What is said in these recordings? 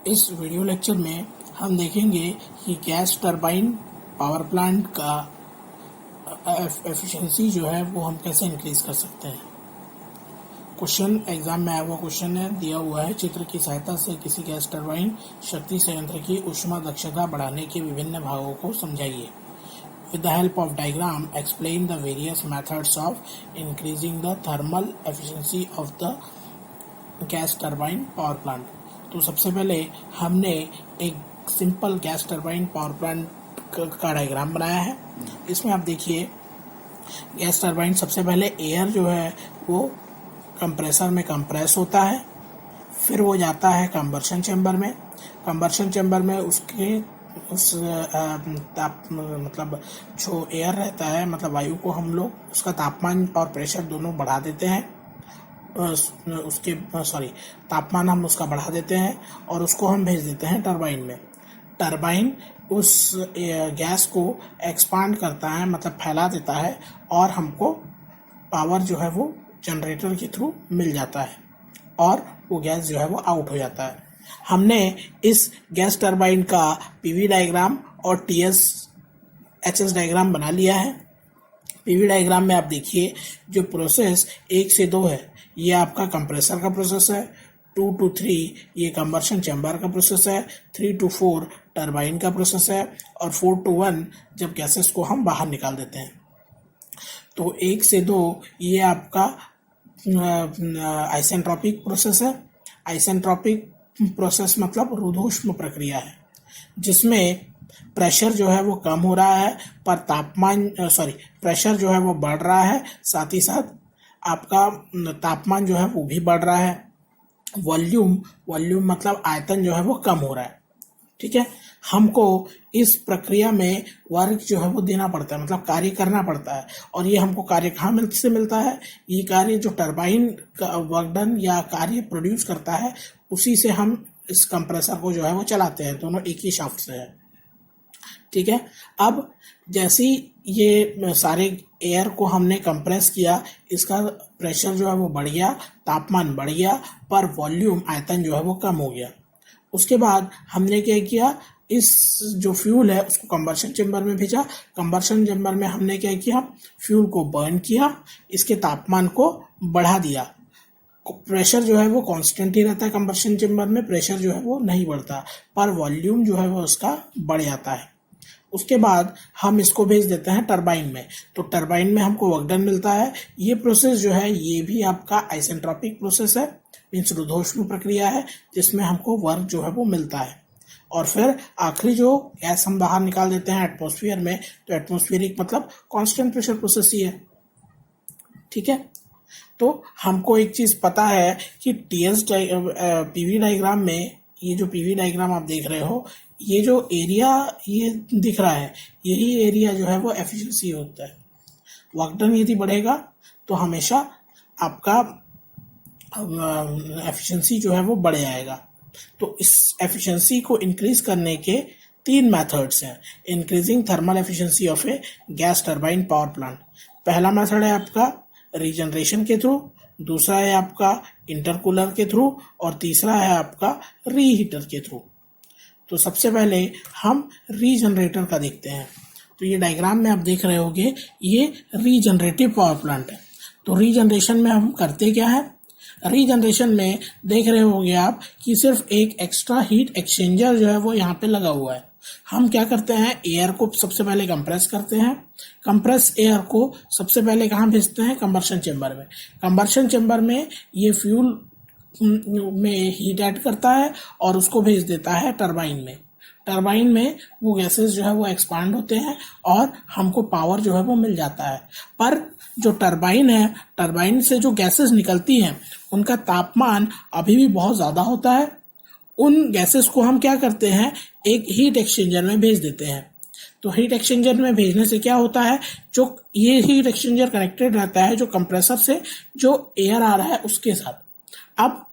इस video lecture में हम देखेंगे कि गैस टरबाइन पावर प्लांट का एफिशिएंसी जो है वो हम कैसे इंक्रीज कर सकते हैं। क्वेश्चन एग्जाम में आया हुआ क्वेश्चन है, दिया हुआ है चित्र की सहायता से किसी गैस टरबाइन शक्ति संयंत्र की ऊष्मा दक्षता बढ़ाने के विभिन्न भागों को समझाइए। With the help of diagram, explain the various methods of increasing the thermal efficiency of the gas turbine power plant. तो सबसे पहले हमने एक simple gas turbine power plant का डायग्राम बनाया है। इसमें आप देखिए, गैस टरबाइन सबसे पहले एयर जो है वो कंप्रेसर में कंप्रेस होता है, फिर वो जाता है कंबर्शन चैम्बर में। कंबर्शन चैम्बर में उसके उस मतलब जो एयर रहता है, मतलब वायु को हम लोग उसका तापमान और प्रेशर दोनों बढ़ा देते हैं। तापमान हम उसका बढ़ा देते हैं और उसको हम भेज देते हैं टरबाइन में। टरबाइन उस गैस को एक्सपांड करता है, मतलब फैला देता है, और हमको पावर जो है वो जनरेटर के थ्रू मिल जाता है और वो गैस जो है वो आउट हो जाता है। हमने इस गैस टरबाइन का पीवी डायग्राम और टीएस-एचएस डायग्राम बना लिया है। पीवी डायग्राम में आप देखिए, जो प्रोसेस 1 से 2 है ये आपका कंप्रेसर का प्रोसेस है, 2 to 3 ये कंबर्शन चैम्बर का प्रोसेस है, 3 to 4 टरबाइन का प्रोसेस है, और 4 to 1 जब गैसेस को हम बाहर निकाल देते हैं। तो 1 से 2 ये आपका आइसेंट्रोपिक प्रोसेस है। आइसेंट्रोपिक प्रोसेस मतलब रुद्धोष्म प्रक्रिया है, जिसमें प्रेशर जो है वो कम हो रहा है पर प्रेशर जो है वो बढ़ रहा है, साथ ही साथ आपका तापमान जो है वो भी बढ़ रहा है। वॉल्यूम मतलब आयतन जो है वो कम हो रहा है। ठीक है, हमको इस प्रक्रिया में वर्क जो है वो देना पड़ता है, मतलब कार्य करना पड़ता है। और ये हमको कार्य कहाँ से मिलता है? ये कार्य जो टरबाइन का वर्क डन या कार्य प्रोड्यूस करता है, उसी से हम इस कंप्रेसर को जो है वो चलाते हैं। दोनों एक ही शाफ्ट से है। ठीक है, अब जैसे ये सारे एयर को हमने कंप्रेस किया, इसका प्रेशर जो है वो बढ़ गया, तापमान बढ़ गया, पर वॉल्यूम आयतन जो है वो कम हो गया। उसके बाद हमने क्या किया, इस जो फ्यूल है उसको कंबर्शन चैम्बर में भेजा। कंबर्शन चैम्बर में हमने क्या किया, फ्यूल को बर्न किया, इसके तापमान को बढ़ा दिया। प्रेशर जो है वो कांस्टेंट ही रहता है कंबर्शन चैम्बर में, प्रेशर जो है वो नहीं बढ़ता, पर वॉल्यूम जो है वो उसका बढ़ जाता है। उसके बाद हम इसको भेज देते हैं टरबाइन में। तो टरबाइन में हमको वर्क डन मिलता है। ये प्रोसेस जो है ये भी आपका आइसेंट्रोपिक प्रोसेस है, मीन्स रुद्धोष्म प्रक्रिया है, जिसमें हमको वर्क जो है वो मिलता है। और फिर आखिरी जो गैस हम बाहर निकाल देते हैं एटमॉस्फेयर में, तो एटमॉस्फेरिक मतलब कांस्टेंट प्रेशर प्रोसेस ही है। ठीक है, तो हमको एक चीज पता है कि पीवी डायग्राम में, ये जो पीवी डायग्राम आप देख रहे हो, ये जो एरिया ये दिख रहा है, यही एरिया जो है वो एफिशिएंसी होता है। वर्क डन यदि बढ़ेगा तो हमेशा आपका एफिशिएंसी जो है वो बढ़ जाएगा। तो इस एफिशिएंसी को इंक्रीज करने के 3 मेथड्स हैं increasing thermal efficiency of A gas turbine power plant. पहला मेथड है आपका रीजनरेशन के थ्रू, दूसरा है आपका इंटरकूलर के थ्रू, और तीसरा है आपका रीहीटर के थ्रू। तो सबसे पहले हम रीजनरेटर का देखते हैं। तो ये डायग्राम में आप देख रहे होंगे, ये रीजनरेटिव पावर प्लांट है। तो रीजनरेशन में हम करते क्या है, रीजनरेशन में देख रहे होंगे आप कि सिर्फ एक एक्स्ट्रा हीट एक्सचेंजर जो है वो यहाँ पे लगा हुआ है। हम क्या करते हैं, एयर को सबसे पहले कंप्रेस करते हैं। कंप्रेस एयर को सबसे पहले कहाँ भेजते हैं, कंबर्शन चैम्बर में। कंबर्शन चैम्बर में ये फ्यूल में हीट ऐड करता है और उसको भेज देता है टरबाइन में। टरबाइन में वो गैसेस जो है वो एक्सपांड होते हैं और हमको पावर जो है वो मिल जाता है। पर जो टरबाइन है, टरबाइन से जो गैसेस निकलती हैं उनका तापमान अभी भी बहुत ज़्यादा होता है। उन गैसेस को हम क्या करते हैं, एक हीट एक्सचेंजर में भेज देते हैं। तो हीट एक्सचेंजर में भेजने से क्या होता है, जो ये हीट एक्सचेंजर कनेक्टेड रहता है जो कंप्रेसर से जो एयर आ रहा है उसके साथ। अब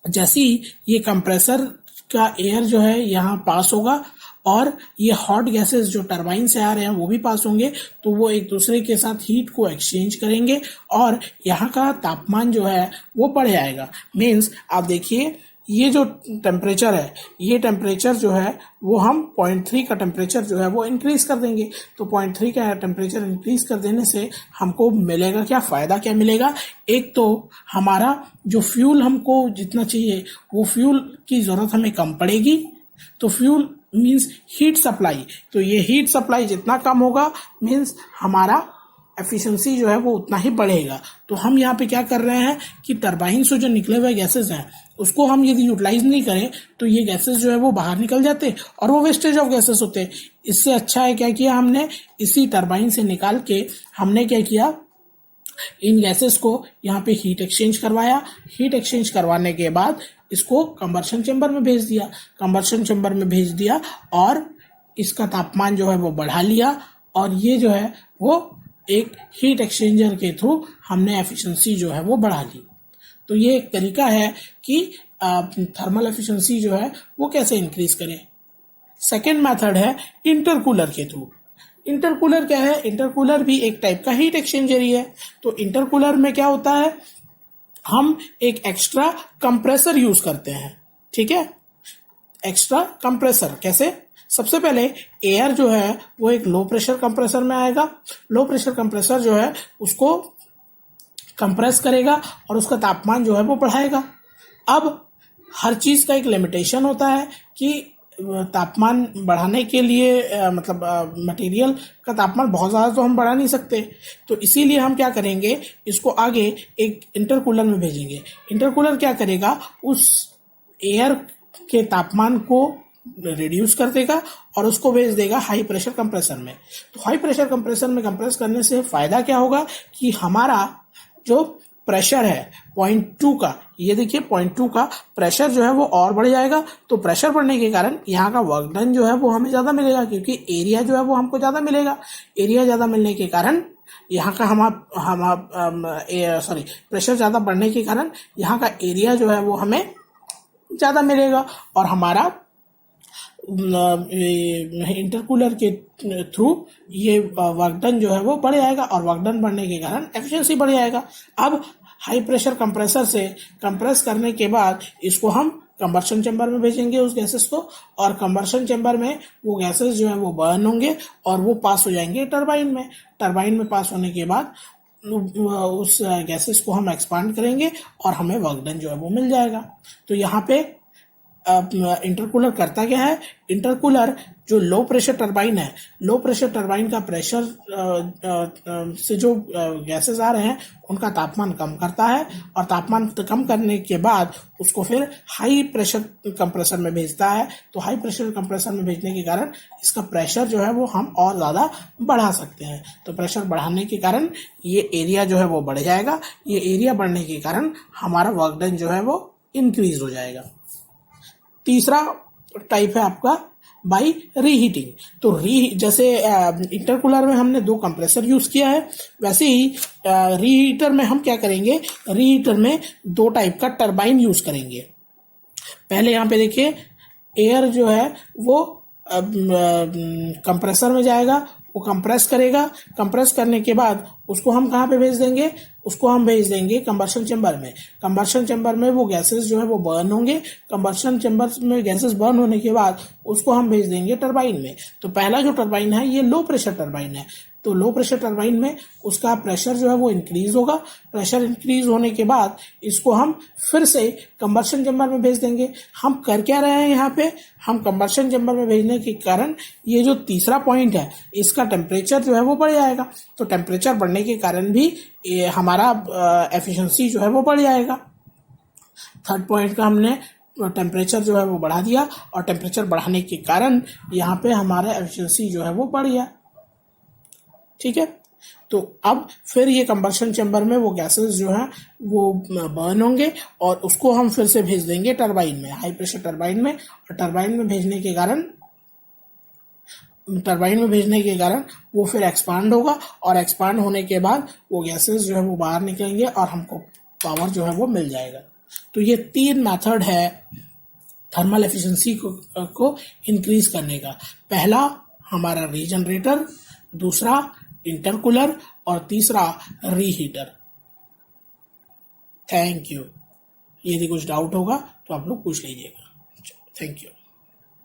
जैसे ही ये कंप्रेसर का एयर जो है यहाँ पास होगा और ये हॉट गैसेस जो टरबाइन से आ रहे हैं वो भी पास होंगे, तो वो एक दूसरे के साथ हीट को एक्सचेंज करेंगे और यहाँ का तापमान जो है वो बढ़ जाएगा। मीन्स आप देखिए, ये जो टेम्परेचर है, ये टेम्परेचर जो है वो हम 0.3 का टेम्परेचर जो है वो इंक्रीज कर देंगे। तो 0.3 का टेम्परेचर इंक्रीज कर देने से हमको मिलेगा क्या, फायदा क्या मिलेगा? एक तो हमारा जो फ्यूल हमको जितना चाहिए वो फ्यूल की जरूरत हमें कम पड़ेगी। तो फ्यूल मीन्स हीट सप्लाई, तो ये हीट सप्लाई जितना कम होगा मीन्स हमारा एफिशिएंसी जो है वो उतना ही बढ़ेगा। तो हम यहाँ पे क्या कर रहे हैं कि टरबाइन से जो निकले हुए गैसेस हैं उसको हम यदि यूटिलाइज नहीं करें तो ये गैसेस जो है वो बाहर निकल जाते और वो वेस्टेज ऑफ गैसेस होते हैं। इससे अच्छा है क्या किया हमने, इसी टरबाइन से निकाल के हमने क्या किया, इन गैसेस को यहाँ पे हीट एक्सचेंज करवाया। हीट एक्सचेंज करवाने के बाद इसको कंबर्शन चेंबर में भेज दिया। कंबर्शन चेंबर में भेज दिया और इसका तापमान जो है वो बढ़ा लिया और ये जो है वो एक हीट एक्सचेंजर के थ्रू हमने एफिशिएंसी जो है वो बढ़ा ली। तो ये एक तरीका है कि थर्मल एफिशिएंसी जो है वो कैसे इंक्रीज करें। सेकेंड मेथड है इंटरकूलर के थ्रू। इंटरकूलर क्या है? इंटरकूलर भी एक टाइप का हीट एक्सचेंजर ही है। तो इंटरकूलर में क्या होता है, हम एक एक्स्ट्रा कंप्रेसर यूज करते हैं। ठीक है, एक्स्ट्रा कंप्रेसर कैसे? सबसे पहले एयर जो है वो एक लो प्रेशर कंप्रेसर में आएगा। लो प्रेशर कंप्रेसर जो है उसको कंप्रेस करेगा और उसका तापमान जो है वो बढ़ाएगा। अब हर चीज का एक लिमिटेशन होता है कि तापमान बढ़ाने के लिए मतलब मटेरियल का तापमान बहुत ज़्यादा तो हम बढ़ा नहीं सकते। तो इसीलिए हम क्या करेंगे, इसको आगे एक इंटरकूलर में भेजेंगे। इंटरकूलर क्या करेगा, उस एयर के तापमान को रिड्यूस कर देगा और उसको भेज देगा हाई प्रेशर कंप्रेसर में। तो हाई प्रेशर कंप्रेसर में कंप्रेस करने से फायदा क्या होगा कि हमारा जो प्रेशर है 0.2 का, ये देखिए 0.2 का प्रेशर जो है वो और बढ़ जाएगा। तो प्रेशर बढ़ने के कारण यहाँ का वर्क डन जो है वो हमें ज्यादा मिलेगा, क्योंकि एरिया जो है वो हमको ज्यादा मिलेगा। एरिया ज्यादा मिलने के कारण यहाँ का प्रेशर ज्यादा बढ़ने के कारण यहाँ का एरिया जो है वो हमें ज्यादा मिलेगा और हमारा इंटरकूलर के थ्रू ये वर्क डन जो है वो बढ़ जाएगा और वर्क डन बढ़ने के कारण एफिशिएंसी बढ़ जाएगा। अब हाई प्रेशर कंप्रेसर से कंप्रेस करने के बाद इसको हम कंबर्शन चेंबर में भेजेंगे उस गैसेस को, और कंबर्शन चेंबर में वो गैसेस जो है वो बर्न होंगे और वो पास हो जाएंगे टरबाइन में। टरबाइन में पास होने के बाद उस गैसेस को हम एक्सपांड करेंगे और हमें वर्क डन जो है वो मिल जाएगा। तो यहाँ पे इंटरकूलर करता क्या है, इंटरकूलर जो लो प्रेशर टरबाइन है, लो प्रेशर टरबाइन का प्रेशर से जो गैसेस आ रहे हैं उनका तापमान कम करता है और तापमान कम करने के बाद उसको फिर हाई प्रेशर कंप्रेसर में भेजता है। तो हाई प्रेशर कंप्रेसर में भेजने के कारण इसका प्रेशर जो है वो हम और ज़्यादा बढ़ा सकते हैं। तो प्रेशर बढ़ाने के कारण ये एरिया जो है वो बढ़ जाएगा। ये एरिया बढ़ने के कारण हमारा वर्क डन जो है वो इंक्रीज हो जाएगा। तीसरा टाइप है आपका बाई रीहीटिंग। तो जैसे इंटरकूलर में हमने 2 कंप्रेसर यूज किया है, वैसे ही रीहीटर में हम क्या करेंगे, रीहीटर में 2 टाइप का टरबाइन यूज करेंगे। पहले यहाँ पे देखिए एयर जो है वो कंप्रेसर में जाएगा, वो कंप्रेस करेगा। कंप्रेस करने के बाद उसको हम कहाँ पे भेज देंगे, उसको हम भेज देंगे कंबर्शन चेंबर में। कंबर्शन चेंबर में वो गैसेस जो है वो बर्न होंगे। कंबर्शन चेंबर में गैसेस बर्न होने के बाद उसको हम भेज देंगे टरबाइन में। तो पहला जो टरबाइन है ये लो प्रेशर टरबाइन है। तो लो प्रेशर टरबाइन में उसका प्रेशर जो है वो इंक्रीज होगा। प्रेशर इंक्रीज होने के बाद इसको हम फिर से कंबर्शन चेंबर में भेज देंगे। हम कर क्या रहे हैं यहाँ पे, हम कंबर्शन चेंबर में भेजने के कारण ये जो तीसरा पॉइंट है इसका टेम्परेचर जो है वो बढ़ जाएगा। तो टेम्परेचर बढ़ने के कारण भी हमारा एफिशिएंसी जो है वो बढ़ जाएगा। थर्ड पॉइंट का हमने टेम्परेचर जो है वो बढ़ा दिया और टेम्परेचर बढ़ाने के कारण यहाँ पे हमारा एफिशिएंसी जो है वो बढ़ गया। ठीक है, तो अब फिर ये कंबर्शन चेंबर में वो गैसेस जो है वो बर्न होंगे और उसको हम फिर से भेज देंगे टरबाइन में, हाई प्रेशर टरबाइन में। और टरबाइन में भेजने के कारण वो फिर एक्सपांड होगा और एक्सपांड होने के बाद वो गैसेस जो है वो बाहर निकलेंगे और हमको पावर जो है वो मिल जाएगा। तो ये 3 मेथड है थर्मल एफिशिएंसी को इंक्रीज करने का। पहला हमारा रीजनरेटर, दूसरा इंटरकूलर और तीसरा रीहीटर। Thank you. यदि कुछ डाउट होगा तो आप लोग पूछ लीजिएगा। Thank you.